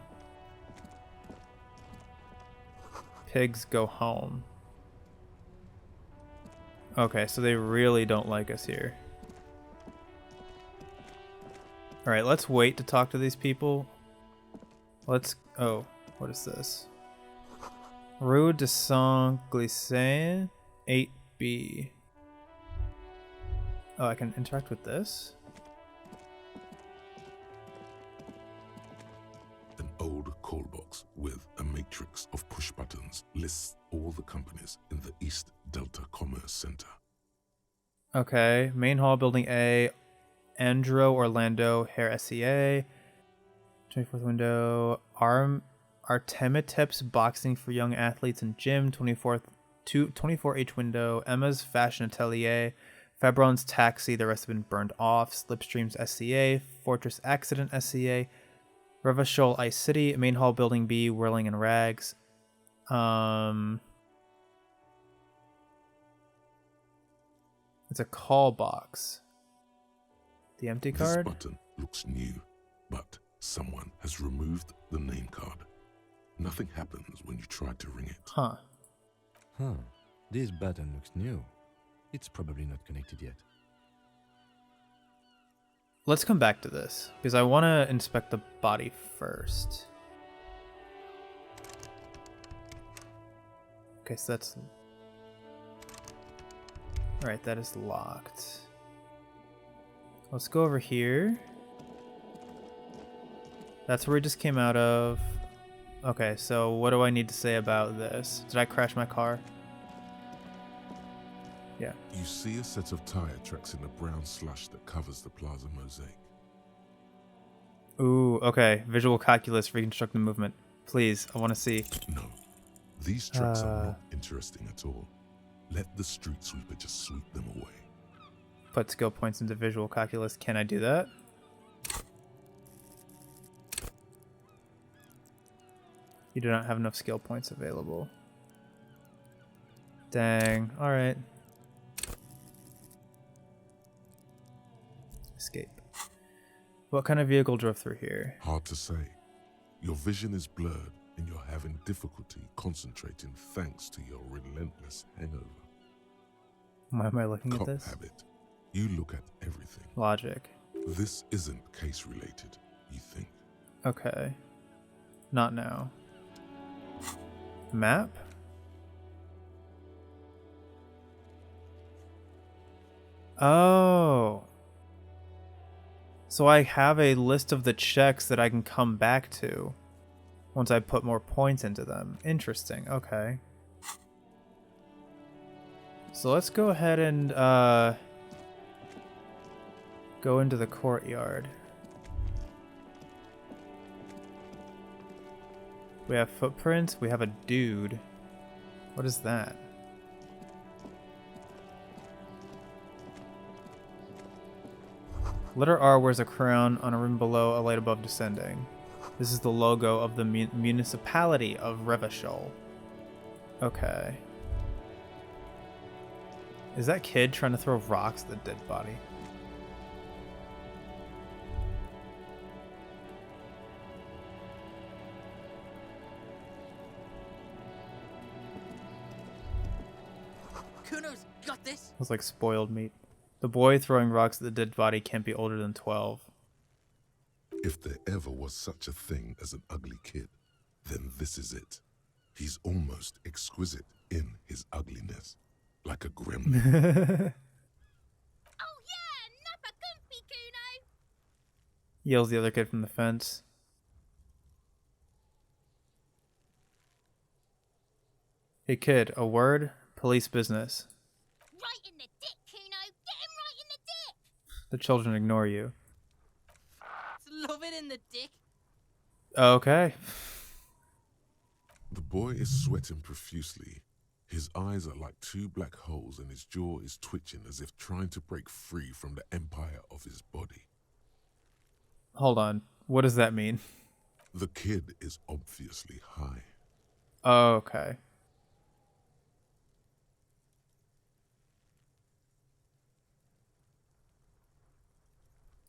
Pigs go home. Okay, so they really don't like us here. Alright, let's wait to talk to these people. Let's... Oh, what is this? Rue de Saint-Glycin, 8B. Oh, I can interact with this? An old call box with a matrix of push buttons lists all the companies in the East Delta Commerce Center. Okay, main hall, building A, Andro, Orlando, Hair SCA, 24th window, Artemitep's boxing for young athletes and gym, 24H window, Emma's fashion atelier, Fabron's taxi, the rest have been burned off, Slipstream's SCA, Fortress Accident SCA, Revachol Ice City, main hall, building B, Whirling and Rags. It's a call box. The empty card? This button looks new, but someone has removed the name card. Nothing happens when you try to ring it. Huh. Huh. This button looks new. It's probably not connected yet. Let's come back to this, because I want to inspect the body first. Okay, so that's... Alright, that is locked. Let's go over here. That's where we just came out of. Okay, so what do I need to say about this? Did I crash my car? Yeah. You see a set of tire tracks in the brown slush that covers the plaza mosaic. Ooh, okay. Visual calculus, reconstruct the movement. Please, I want to see. No, these tracks are not interesting at all. Let the street sweeper just sweep them away. Put skill points into visual calculus. Can I do that? You do not have enough skill points available. Dang. Alright. Escape. What kind of vehicle drove through here? Hard to say. Your vision is blurred and you're having difficulty concentrating thanks to your relentless hangover. Why am I looking Cop at this? habit. You look at everything. Logic. This isn't case related, you think. Okay. Not now. Map? Oh. So I have a list of the checks that I can come back to once I put more points into them. Interesting. Okay. So let's go ahead and go into the courtyard. We have footprints. We have a dude. What is that? Letter R wears a crown on a rim below, a light above descending. This is the logo of the municipality of Revachol. Okay. Is that kid trying to throw rocks at the dead body? Kuno's got this. It was like spoiled meat. The boy throwing rocks at the dead body can't be older than 12. If there ever was such a thing as an ugly kid, then this is it. He's almost exquisite in his ugliness, like a gremlin. Oh yeah, Nappa Gumpy, Kuno. Yells the other kid from the fence. Hey kid, a word? Police business. Right in the dick, Kuno. Get him right in the dick. The children ignore you. Love it in the dick. Okay. The boy is sweating profusely. His eyes are like two black holes and his jaw is twitching as if trying to break free from the empire of his body. Hold on. What does that mean? The kid is obviously high. Okay.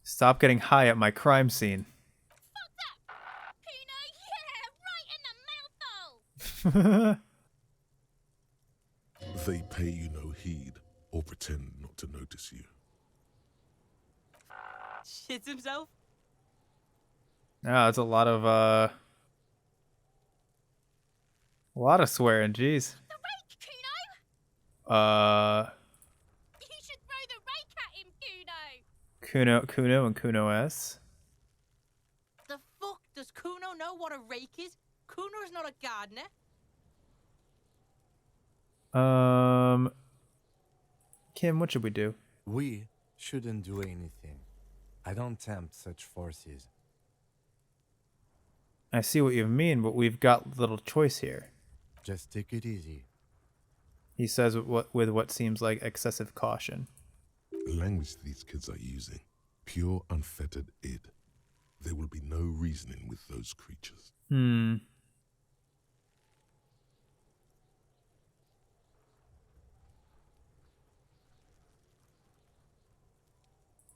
Stop getting high at my crime scene. Fuck that. Kuno, yeah, right in the mouth hole. They pay you no heed or pretend not to notice you. Shits himself. Yeah, it's a lot of swearing, jeez. The rake, Kuno. You should throw the rake at him, Kuno. Kuno and Kuno S. The fuck? Does Kuno know what a rake is? Kuno's not a gardener. Kim, what should we do? We shouldn't do anything. I don't tempt such forces. I see what you mean, but we've got little choice here. Just take it easy. He says with what seems like excessive caution. The language these kids are using, pure unfettered id. There will be no reasoning with those creatures.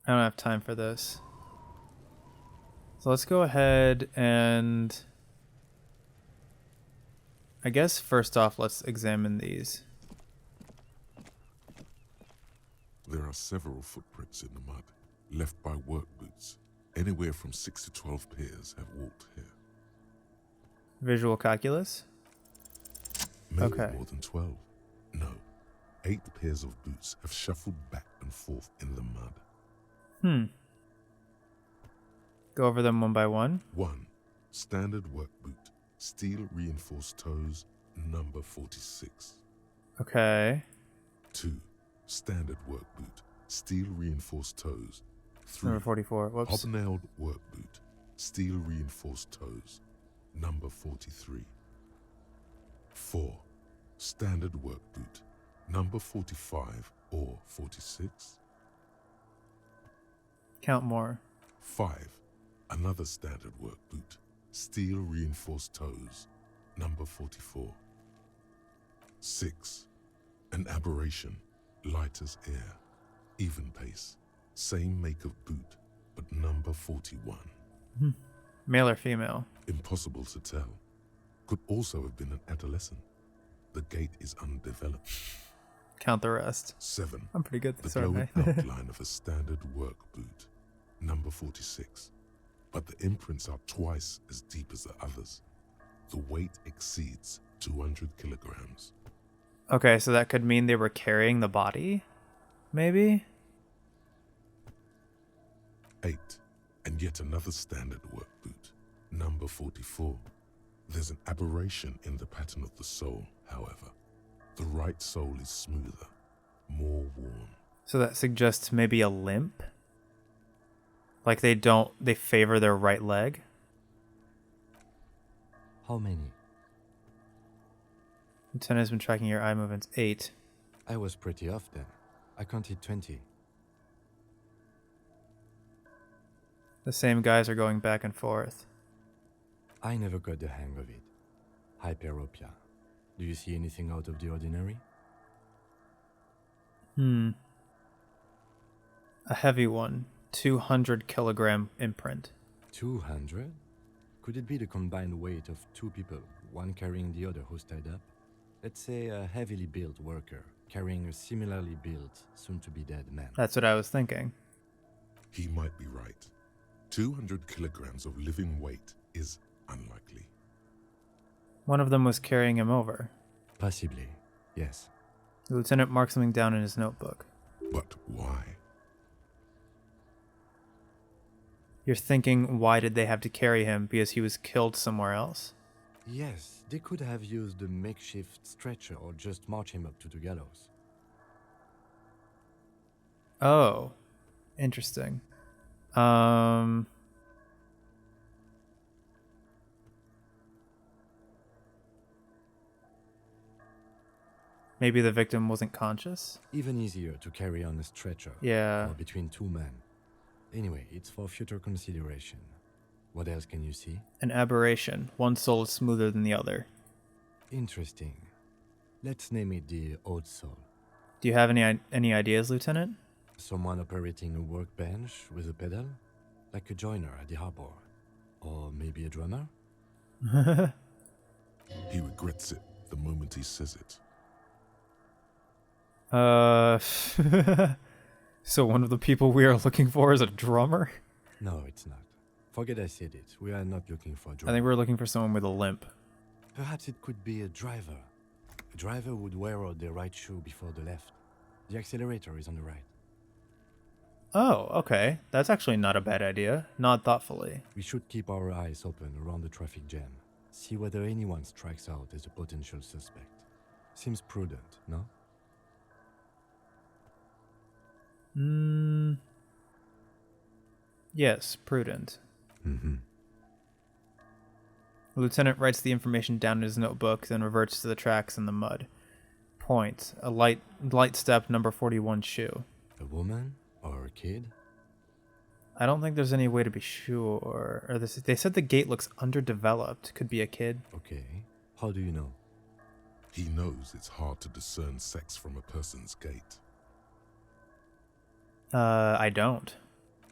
I don't have time for this. So let's go ahead and... I guess first off, let's examine these. There are several footprints in the mud, left by work boots. Anywhere from 6 to 12 pairs have walked here. Visual calculus. Maybe Okay. more than 12. No, 8 pairs of boots have shuffled back and forth in the mud. Go over them one by one. 1. Standard work boot, steel reinforced toes, number 46. Okay. 2. Standard work boot, steel reinforced toes. 3. Number 44. Whoops. Hobnailed work boot, steel reinforced toes, number 43. 4. Standard work boot, number 45 or 46. Count more. 5. Another standard work boot, steel reinforced toes, number 44. 6. An aberration, light as air, even pace, same make of boot, but number 41. Male or female? Impossible to tell. Could also have been an adolescent. The gait is undeveloped. Count the rest. 7. I'm pretty good at The this, aren't glowing I? outline of a standard work boot, number 46. But the imprints are twice as deep as the others. The weight exceeds 200 kilograms. Okay, so that could mean they were carrying the body? Maybe? 8. And yet another standard work boot, number 44. There's an aberration in the pattern of the sole, however. The right sole is smoother, more worn. So that suggests maybe a limp? Like they favor their right leg? How many? Lieutenant's been tracking your eye movements. 8. I was pretty off then. I counted 20. The same guys are going back and forth. I never got the hang of it. Hyperopia. Do you see anything out of the ordinary? A heavy one. 200 kilogram imprint. 200? Could it be the combined weight of 2 people, one carrying the other who's tied up? Let's say a heavily built worker carrying a similarly built, soon-to-be-dead man. That's what I was thinking. He might be right. 200 kilograms of living weight is unlikely. One of them was carrying him over. Possibly, yes. The lieutenant marked something down in his notebook. But why? You're thinking, why did they have to carry him? Because he was killed somewhere else? Yes, they could have used a makeshift stretcher or just march him up to the gallows. Oh, interesting. Maybe the victim wasn't conscious? Even easier to carry on a stretcher. Yeah. Or between 2 men. Anyway, it's for future consideration. What else can you see? An aberration. One sole is smoother than the other. Interesting. Let's name it the odd sole. Do you have any ideas, Lieutenant? Someone operating a workbench with a pedal? Like a joiner at the harbor. Or maybe a drummer? He regrets it the moment he says it. So one of the people we are looking for is a drummer? No, it's not. Forget I said it. We are not looking for a drummer. I think we're looking for someone with a limp. Perhaps it could be a driver. A driver would wear out the right shoe before the left. The accelerator is on the right. Oh, okay. That's actually not a bad idea. Not thoughtfully. We should keep our eyes open around the traffic jam. See whether anyone strikes out as a potential suspect. Seems prudent, no? Yes, prudent. Mm-hmm. The lieutenant writes the information down in his notebook, then reverts to the tracks in the mud. Point. A light step, number 41 shoe. A woman? Or a kid? I don't think there's any way to be sure. They said the gate looks underdeveloped. Could be a kid. Okay. How do you know? He knows it's hard to discern sex from a person's gait. I don't.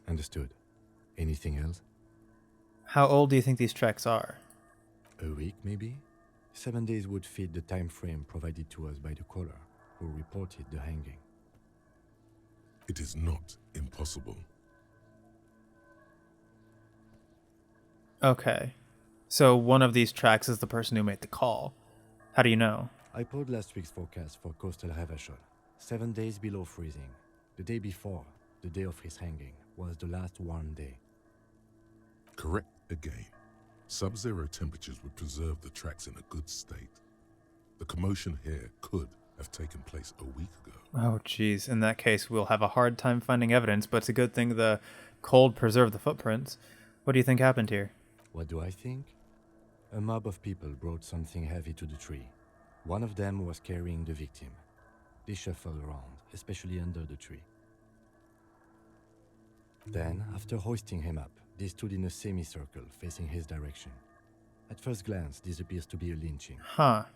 Understood. Anything else? How old do you think these tracks are? A week, maybe? 7 days would fit the time frame provided to us by the caller, who reported the hanging. It is not impossible. Okay. So one of these tracks is the person who made the call. How do you know? I pulled last week's forecast for coastal Revachol. 7 days below freezing. The day before, the day of his hanging, was the last warm day. Correct again. Sub-zero temperatures would preserve the tracks in a good state. The commotion here could have taken place a week ago. Oh, geez. In that case, we'll have a hard time finding evidence, but it's a good thing the cold preserved the footprints. What do you think happened here? What do I think? A mob of people brought something heavy to the tree. One of them was carrying the victim. They shuffled around, especially under the tree. Then, after hoisting him up, they stood in a semicircle facing his direction. At first glance, this appears to be a lynching. Huh.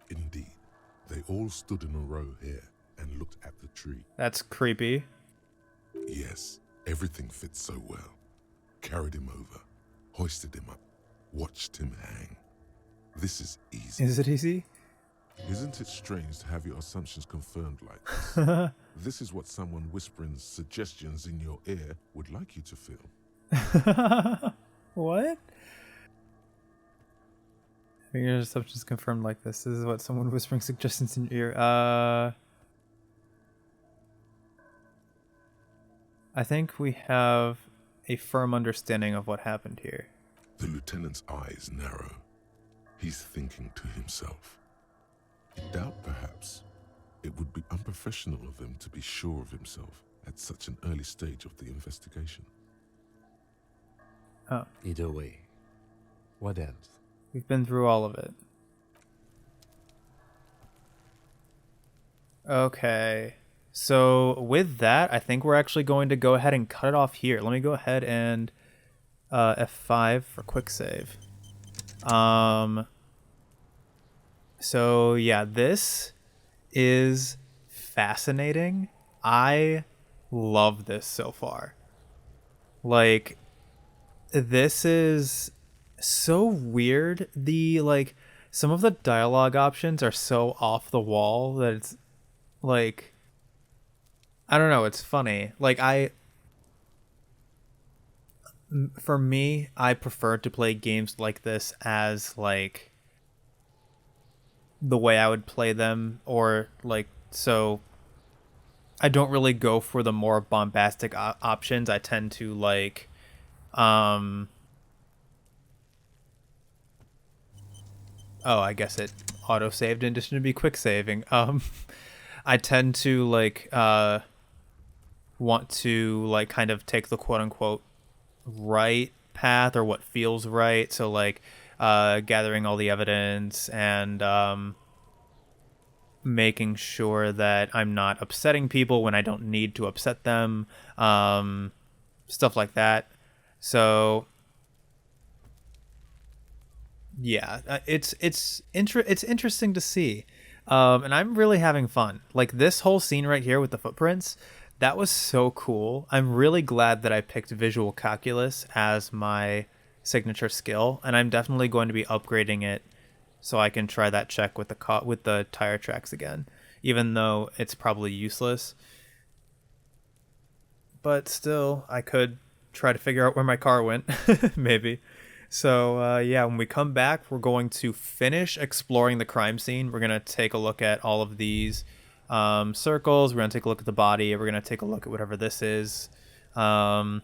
Indeed. They all stood in a row here and looked at the tree. That's creepy. Yes, everything fits so well. Carried him over, hoisted him up, watched him hang. This is easy. Is it easy? Isn't it strange to have your assumptions confirmed like this? This is what someone whispering suggestions in your ear would like you to feel. What? Your assumptions confirmed like this. This is what someone whispering suggestions in your ear. I think we have a firm understanding of what happened here. The lieutenant's eyes narrow. He's thinking to himself. In doubt, perhaps, it would be unprofessional of him to be sure of himself at such an early stage of the investigation. Oh, Either way. What else? we've been through all of it. Okay. So with that, I think we're actually going to go ahead and cut it off here. Let me go ahead and F5 for quick save. So yeah, this is fascinating. I love this so far. Like, this is so weird. Some of the dialogue options are so off the wall that it's like, I don't know, it's funny. For me, I prefer to play games like this as like the way I would play them, or so I don't really go for the more bombastic options. I tend to oh, I guess it auto-saved in addition to be quick saving. I tend to want to kind of take the quote-unquote right path, or what feels right. So gathering all the evidence and making sure that I'm not upsetting people when I don't need to upset them, stuff like that. So yeah, it's interesting to see, and I'm really having fun. Like, this whole scene right here with the footprints, that was so cool. I'm really glad that I picked visual calculus as my signature skill, and I'm definitely going to be upgrading it so I can try that check with the tire tracks again, even though it's probably useless. But still, I could try to figure out where my car went, maybe. So yeah, when we come back, we're going to finish exploring the crime scene. We're going to take a look at all of these circles. We're going to take a look at the body. We're going to take a look at whatever this is. Hopefully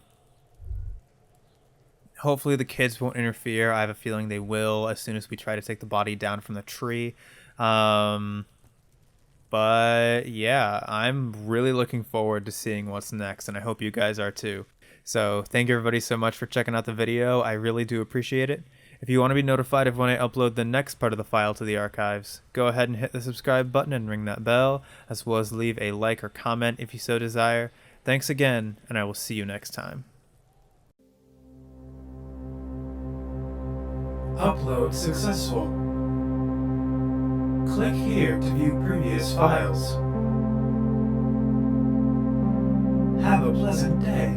the kids won't interfere. I have a feeling they will as soon as we try to take the body down from the tree. But yeah, I'm really looking forward to seeing what's next, and I hope you guys are too. So thank you everybody so much for checking out the video. I really do appreciate it. If you want to be notified of when I upload the next part of the file to the archives, go ahead and hit the subscribe button and ring that bell, as well as leave a like or comment if you so desire. Thanks again, and I will see you next time. Upload successful. Click here to view previous files. Have a pleasant day.